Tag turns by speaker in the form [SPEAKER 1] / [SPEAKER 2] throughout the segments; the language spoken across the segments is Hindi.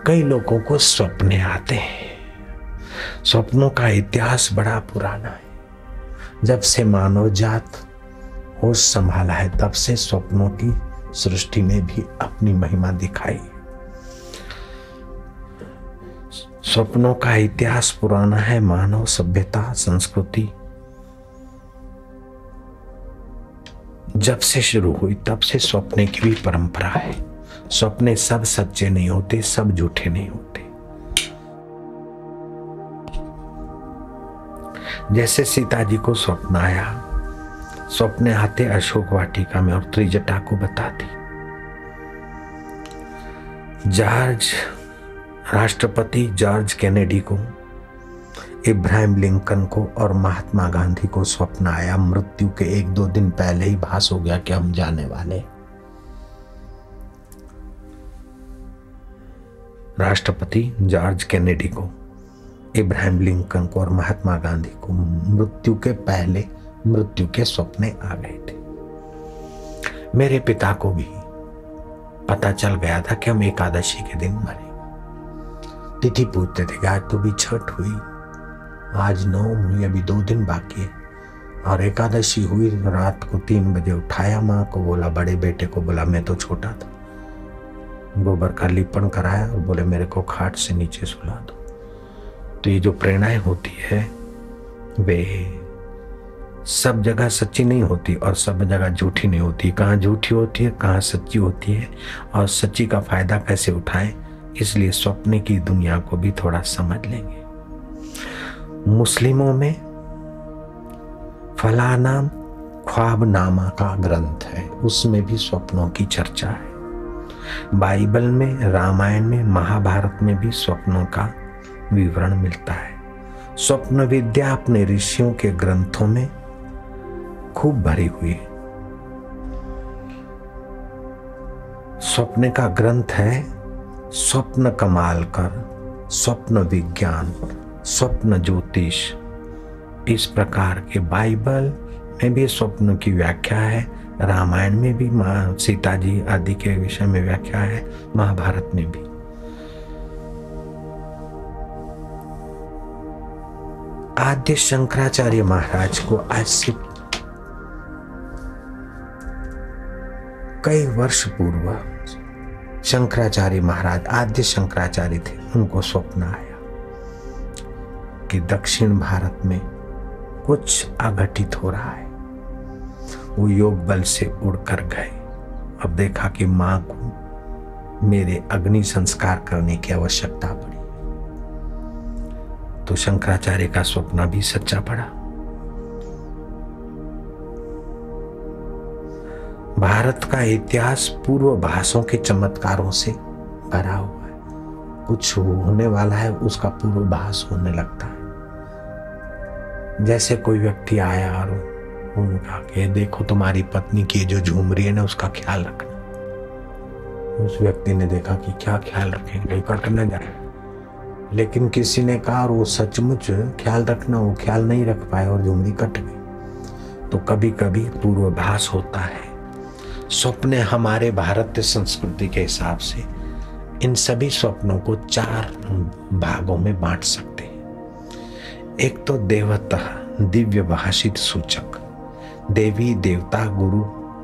[SPEAKER 1] कई लोगों को सपने आते हैं। स्वप्नों का इतिहास बड़ा पुराना है। जब से मानव जात होश संभाला है तब से स्वप्नों की सृष्टि ने भी अपनी महिमा दिखाई। स्वप्नों का इतिहास पुराना है। मानव सभ्यता संस्कृति जब से शुरू हुई तब से स्वप्ने की भी परंपरा है। स्वप्ने सब सच्चे नहीं होते, सब झूठे नहीं होते। जैसे सीता जी को स्वप्न आया, स्वप्ने आते अशोक वाटिका में और त्रिजटा को बता दी। राष्ट्रपति जॉर्ज कैनेडी को, इब्राहिम लिंकन को और महात्मा गांधी को स्वप्न आया। मृत्यु के 1-2 दिन पहले ही भास हो गया कि हम जाने वाले। राष्ट्रपति जॉर्ज कैनेडी को, इब्राहिम लिंकन को और महात्मा गांधी को मृत्यु के पहले मृत्यु के सपने आ गए थे। मेरे पिता को भी पता चल गया था कि हम एकादशी के दिन मरेंगे। तिथि पूछते थे कि आज तो भी छठ हुई, आज 9 हुई, अभी 2 दिन बाकी है। और एकादशी हुई, रात को 3 बजे उठाया, माँ को बोला, बड़े बेटे को बोला, मैं तो छोटा था, गोबर का लिपण कराया और बोले मेरे को खाट से नीचे सुला दो। तो ये जो प्रेरणाएं होती है वे सब जगह सच्ची नहीं होती और सब जगह झूठी नहीं होती। कहाँ झूठी होती है, कहाँ सच्ची होती है, और सच्ची का फायदा कैसे उठाएं, इसलिए स्वप्न की दुनिया को भी थोड़ा समझ लेंगे। मुस्लिमों में फलानाम ख्वाबनामा का ग्रंथ है, उसमें भी स्वप्नों की चर्चा है। बाइबल में, रामायण में, महाभारत में भी स्वप्नों का विवरण मिलता है। स्वप्न विद्या अपने ऋषियों के ग्रंथों में खूब भरी हुई है। स्वप्न का ग्रंथ है स्वप्न कमाल कर, स्वप्न विज्ञान, स्वप्न ज्योतिष। इस प्रकार के बाइबल में भी स्वप्न की व्याख्या है, रामायण में भी माँ सीता जी आदि के विषय में व्याख्या है, महाभारत में भी। आद्य शंकराचार्य महाराज को आज से कई वर्ष पूर्व शंकराचार्य महाराज, आद्य शंकराचार्य थे, उनको स्वप्न आया कि दक्षिण भारत में कुछ अघटित हो रहा है। वो योग बल से उड़कर गए। अब देखा कि मां को मेरे अग्नि संस्कार करने की आवश्यकता पड़ी, तो शंकराचार्य का स्वप्न भी सच्चा पड़ा। भारत का इतिहास पूर्वाभासों के चमत्कारों से भरा हुआ है। कुछ होने वाला है, उसका पूर्वाभास होने लगता है। जैसे कोई व्यक्ति आया और उन्होंने कहा कि देखो तुम्हारी पत्नी की जो झूम रही है ना, उसका ख्याल रखना। उस व्यक्ति ने देखा कि क्या ख्याल रखेंगे, कट न जाए। लेकिन किसी ने कहा और वो सचमुच ख्याल रखना, वो ख्याल नहीं रख पाए और झुमरी कट गई। तो कभी कभी पूर्वाभास होता है। स्वप्न हमारे भारतीय संस्कृति के हिसाब से इन सभी स्वप्नों को 4 भागों में बांट सकते हैं। एक तो देवतः, दिव्य भाषित सूचक, देवी देवता गुरु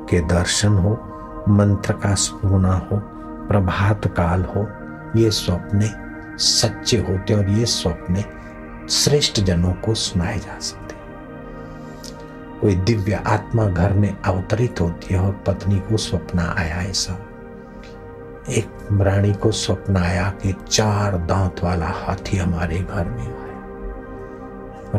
[SPEAKER 1] के दर्शन हो, मंत्र का स्फुरना हो, प्रभात काल हो, ये स्वप्ने सच्चे होते और ये स्वप्ने श्रेष्ठ जनों को सुनाए जा सकते। कोई दिव्य आत्मा घर में अवतरित होती है और पत्नी को स्वप्न आया। ऐसा एक रानी को स्वप्न आया कि 4 दांत वाला हाथी हमारे घर में आया।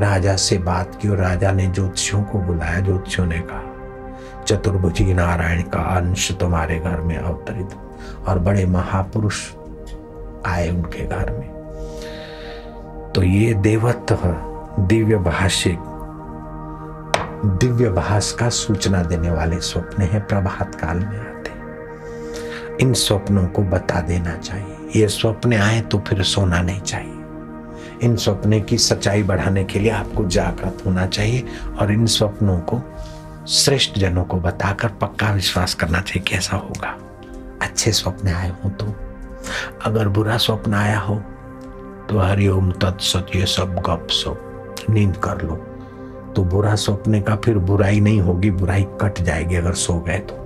[SPEAKER 1] राजा से बात की और राजा ने ज्योतिषियों को बुलाया। ज्योतिषियों ने कहा चतुर्भुजी नारायण का अंश तुम्हारे घर में अवतरित, और बड़े महापुरुष आए उनके घर में। तो ये देवत्व, दिव्य भाषिक, दिव्य भास का सूचना देने वाले स्वप्न है, प्रभात काल में आते। इन स्वप्नों को बता देना चाहिए। ये स्वप्न आए तो फिर सोना नहीं चाहिए। इन स्वप्ने की सच्चाई बढ़ाने के लिए आपको जागृत होना चाहिए और इन स्वप्नों को श्रेष्ठ जनों को बताकर पक्का विश्वास करना चाहिए कैसा होगा। अच्छे स्वप्न आए हो तो अगर बुरा स्वप्न आया हो तो हरिओम तत्सत ये सब गप सप नींद कर लो। तो बुरा स्वप्न का फिर बुराई नहीं होगी, बुराई कट जाएगी अगर सो गए तो।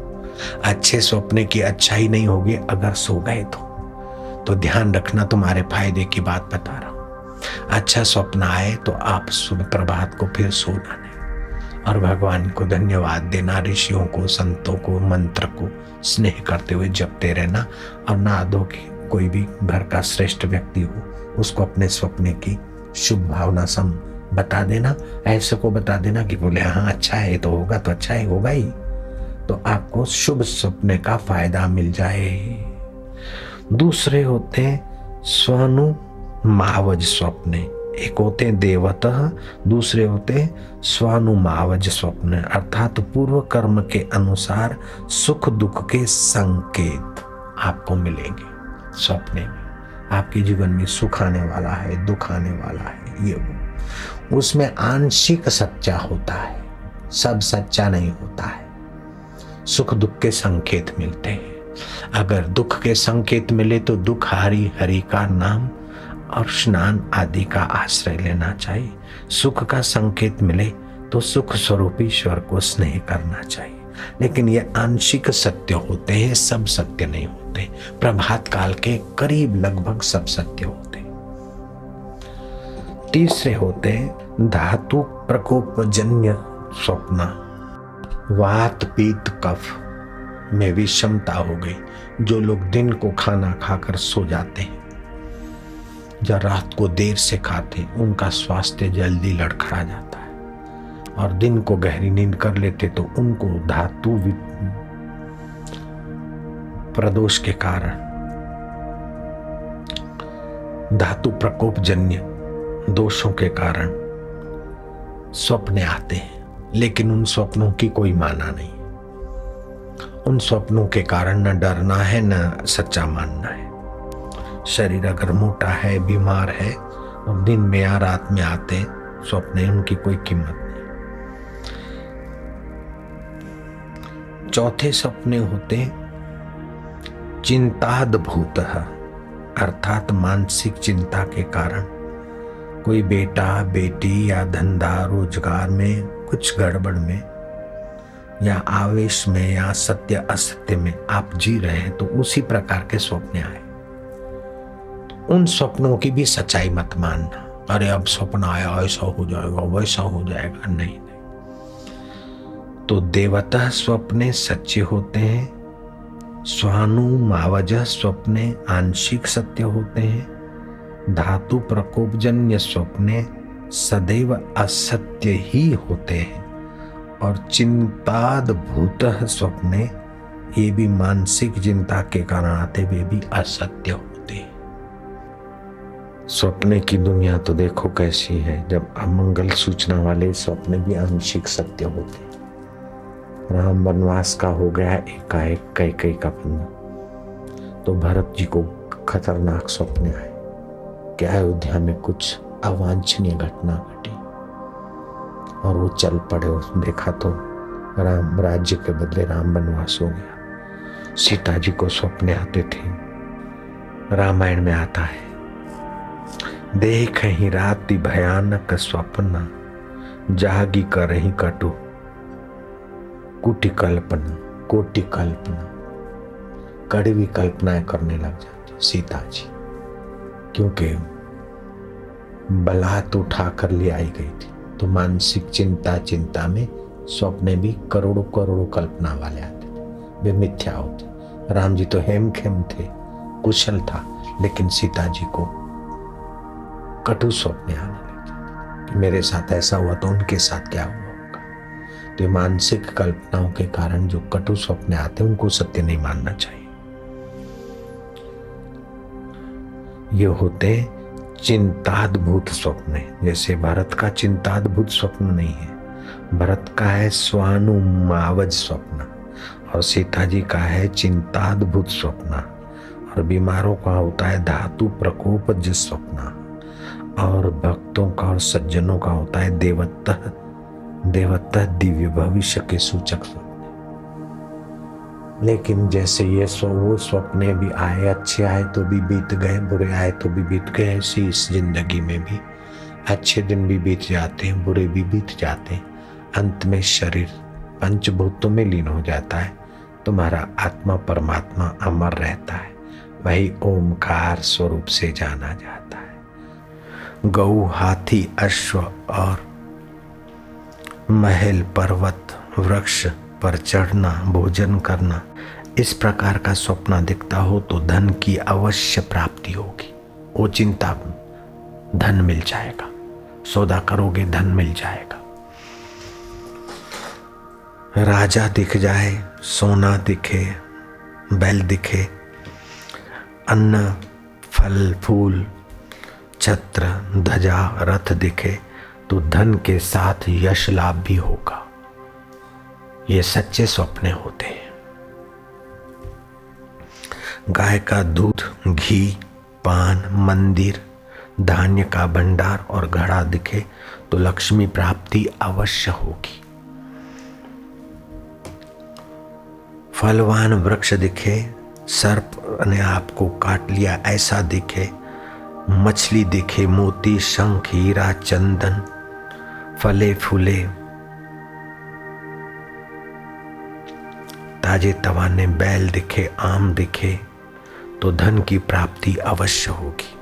[SPEAKER 1] अच्छे स्वप्ने की अच्छाई नहीं होगी अगर सो गए तो ध्यान रखना, तुम्हारे फायदे की बात बता रहा हूं। अच्छा स्वप्न आए तो आप सुबह प्रभात को फिर सोना नहीं और भगवान को धन्यवाद देना, ऋषियों को, संतों को, मंत्र को स्नेह करते हुए जपते रहना। और ना दो कि कोई भी घर का श्रेष्ठ व्यक्ति हो उसको अपने स्वप्ने की शुभ भावना सम बता देना। ऐसे को बता देना कि बोले हाँ अच्छा है तो होगा, तो अच्छा ही होगा ही, तो आपको शुभ सपने का फायदा मिल जाए। दूसरे होते हैं स्वानु मावज स्वप्ने। एक होते हैं देवतः, दूसरे होते हैं स्वानु मावज स्वप्न, अर्थात पूर्व कर्म के अनुसार सुख दुख के संकेत आपको मिलेंगे स्वप्ने में। आपके जीवन में सुख आने वाला है, दुख आने वाला है, ये वो उसमें आंशिक सच्चा होता है, सब सच्चा नहीं होता है। सुख दुख के संकेत मिलते हैं। अगर दुख के संकेत मिले तो दुख हारी हरि का नाम और स्नान आदि का आश्रय लेना चाहिए। सुख का संकेत मिले तो सुख स्वरूप ईश्वर को स्नेह करना चाहिए। लेकिन ये आंशिक सत्य होते हैं, सब सत्य नहीं होते। प्रभात काल के करीब लगभग सब सत्य होते। तीसरे होते हैं धातु प्रकोप जन्य स्वप्न। वात पीत कफ में विषमता हो गई। जो लोग दिन को खाना खाकर सो जाते हैं या रात को देर से खाते, उनका स्वास्थ्य जल्दी लड़खड़ा जाता है। और दिन को गहरी नींद कर लेते तो उनको धातु प्रदोष के कारण, धातु प्रकोप जन्य दोषों के कारण स्वप्ने आते हैं। लेकिन उन स्वप्नों की कोई माना नहीं। उन स्वप्नों के कारण न डरना है न सच्चा मानना है। शरीर अगर मोटा है, बीमार है और दिन में या रात में आते स्वप्ने, उनकी कोई कीमत नहीं। चौथे सपने होते चिंताद्भूत, अर्थात मानसिक चिंता के कारण कोई बेटा बेटी या धंधा रोजगार में कुछ गड़बड़ में या आवेश में या सत्य असत्य में आप जी रहे हैं तो उसी प्रकार के स्वप्न आए। उन स्वप्नों की भी सच्चाई मत मानना। अरे अब स्वप्न आया ऐसा हो जाएगा वैसा हो जाएगा, नहीं। तो देवता स्वप्ने सच्चे होते हैं, स्वानु मावज स्वप्ने आंशिक सत्य होते हैं, धातु प्रकोपजन्य स्वप्ने सदैव असत्य ही होते हैं, और चिंताद्भूत स्वप्ने ये भी मानसिक चिंता के कारण आते, वे भी असत्य होते हैं। स्वप्ने की दुनिया तो देखो कैसी है। जब अमंगल सूचना वाले स्वप्न भी आंशिक सत्य होते। राम वनवास का हो गया एकाएक कैकेयी का पन्ना, तो भरत जी को खतरनाक स्वप्न आए कि अयोध्या में कुछ अवांछनीय घटना घटी और वो चल पड़े। देखा तो राम राज्य के बदले राम वनवास हो गया। सीता जी को स्वप्न आते थे। रामायण में आता है, देख ही राति भयानक स्वप्न, जागी कर ही कटु कुटी कल्पना, कोटि कल्पना, कड़वी कल्पनाएं करने लग जाती सीता जी, क्योंकि बलात् उठाकर ले आई गई थी। तो मानसिक चिंता में स्वप्ने भी करोड़ों करोड़ों कल्पना वाले आते थे, वे मिथ्या होते। राम जी तो हेमखेम थे, कुशल था, लेकिन सीता जी को कटु स्वप्न आने लगे कि मेरे साथ ऐसा हुआ तो उनके साथ क्या हुआ होगा। तो मानसिक कल्पनाओं के कारण जो कटु स्वप्न आते हैं उनको सत्य नहीं मानना चाहिए। ये होते चिंताद्भुत स्वप्न। जैसे भरत का चिंताद्भुत स्वप्न नहीं है, भरत का है स्वानुमावज स्वप्न, और सीता जी का है चिंताद्भुत स्वप्न। और बीमारों का होता है धातु प्रकोपज स्वप्न, और भक्तों का और सज्जनों का होता है देवत्तः दिव्य भविष्य के सूचक स्वप्न। लेकिन जैसे ये वो स्वप्ने भी आए, अच्छे आए तो भी बीत गए, बुरे आए तो भी बीत गए, ऐसी इस जिंदगी में भी अच्छे दिन भी बीत जाते हैं, बुरे भी बीत जाते हैं। अंत में शरीर पंचभूतों में लीन हो जाता है, तुम्हारा आत्मा परमात्मा अमर रहता है, वही ओमकार स्वरूप से जाना जाता है। गऊ, हाथी, अश्व और महल, पर्वत, वृक्ष पर चढ़ना, भोजन करना, इस प्रकार का स्वप्न दिखता हो तो धन की अवश्य प्राप्ति होगी। वो चिंता, धन मिल जाएगा, सौदा करोगे धन मिल जाएगा। राजा दिख जाए, सोना दिखे, बैल दिखे, अन्न, फल, फूल, छत्र, ध्वजा, रथ दिखे तो धन के साथ यश लाभ भी होगा। ये सच्चे स्वप्ने होते हैं। गाय का दूध, घी, पान, मंदिर, धान्य का भंडार और घड़ा दिखे तो लक्ष्मी प्राप्ति अवश्य होगी। फलवान वृक्ष दिखे, सर्प ने आपको काट लिया ऐसा दिखे, मछली दिखे, मोती, शंख, हीरा, चंदन, फले फूले, ताजे तवाने बैल दिखे, आम दिखे तो धन की प्राप्ति अवश्य होगी।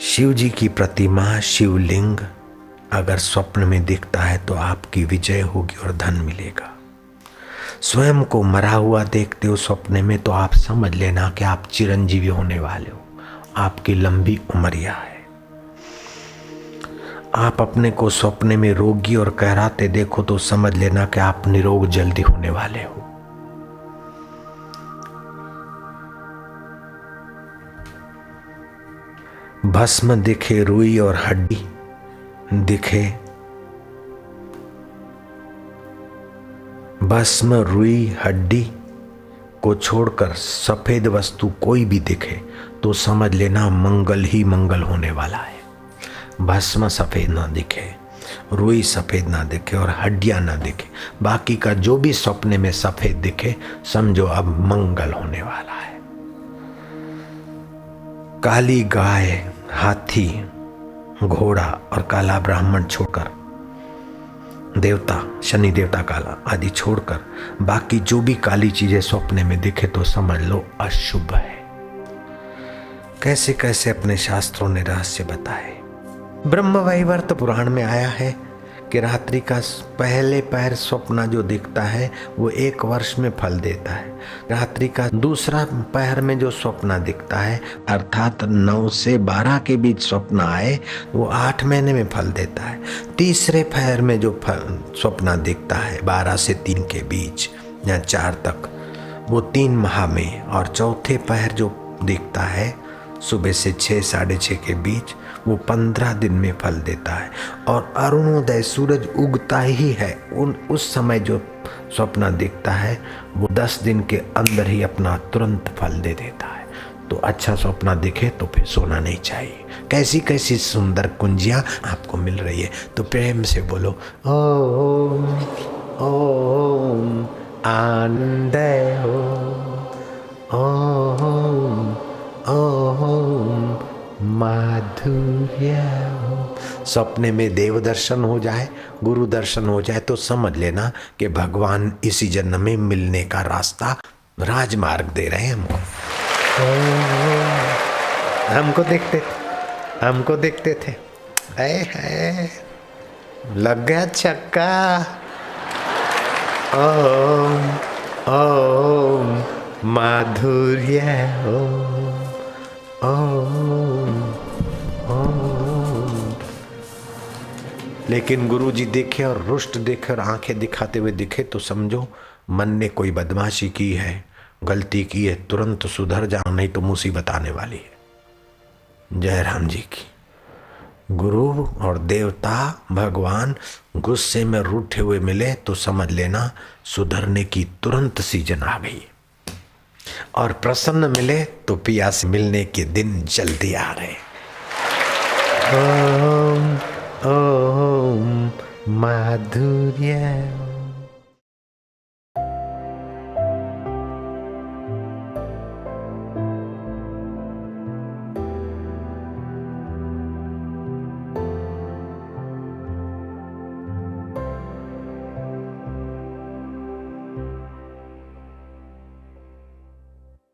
[SPEAKER 1] शिव जी की प्रतिमा, शिवलिंग अगर स्वप्न में दिखता है तो आपकी विजय होगी और धन मिलेगा। स्वयं को मरा हुआ देखते हो स्वप्न में तो आप समझ लेना कि आप चिरंजीवी होने वाले हो, आपकी लंबी उमरिया है। आप अपने को स्वप्न में रोगी और कहराते देखो तो समझ लेना कि आप निरोग जल्दी होने वाले हो। भस्म दिखे, रुई और हड्डी दिखे, भस्म, रुई, हड्डी को छोड़कर सफेद वस्तु कोई भी दिखे तो समझ लेना मंगल ही मंगल होने वाला है। भस्म सफेद ना दिखे, रुई सफेद ना दिखे और हड्डियां ना दिखे, बाकी का जो भी सपने में सफेद दिखे समझो अब मंगल होने वाला है। काली गाय, हाथी, घोड़ा और काला ब्राह्मण छोड़कर, देवता, शनि देवता काला आदि छोड़कर बाकी जो भी काली चीजें सपने में दिखे तो समझ लो अशुभ है। कैसे कैसे अपने शास्त्रों ने रहस्य बताए। ब्रह्म वैवर्त पुराण में आया है कि रात्रि का पहले पहर स्वप्न जो दिखता है वो 1 वर्ष में फल देता है। रात्रि का दूसरा पहर में जो स्वप्न दिखता है अर्थात 9 से 12 के बीच स्वप्न आए वो 8 महीने में फल देता है। तीसरे पहर में जो स्वप्न दिखता है 12 से 3 के बीच या 4 तक वो 3 माह में, और चौथे पहर जो दिखता है सुबह से 6 साढ़े 6 के बीच वो 15 दिन में फल देता है। और अरुणोदय सूरज उगता ही है उस समय जो स्वप्न दिखता है वो 10 दिन के अंदर ही अपना तुरंत फल दे देता है। तो अच्छा स्वप्न दिखे तो फिर सोना नहीं चाहिए। कैसी कैसी सुंदर कुंजियां आपको मिल रही है तो प्रेम से बोलो ओम ओम आनंद हो, ओम ओम माधुर्य हो। सपने में देव दर्शन हो जाए, गुरु दर्शन हो जाए तो समझ लेना कि भगवान इसी जन्म में मिलने का रास्ता राजमार्ग दे रहे हैं हमको देखते थे ऐ लग गया छक्का। ओम ओम माधुर्य हो, ओम ओम। लेकिन गुरु जी देखे और रुष्ट देखे और आंखें दिखाते हुए दिखे तो समझो मन ने कोई बदमाशी की है, गलती की है, तुरंत सुधर जाओ नहीं तो मुसीबत आने वाली है। जय राम जी की। गुरु और देवता भगवान गुस्से में रूठे हुए मिले तो समझ लेना सुधरने की तुरंत सीजन आ गई, और प्रसन्न मिले तो पिया से मिलने के दिन जल्दी आ रहे। ओम ओम माधुर्य।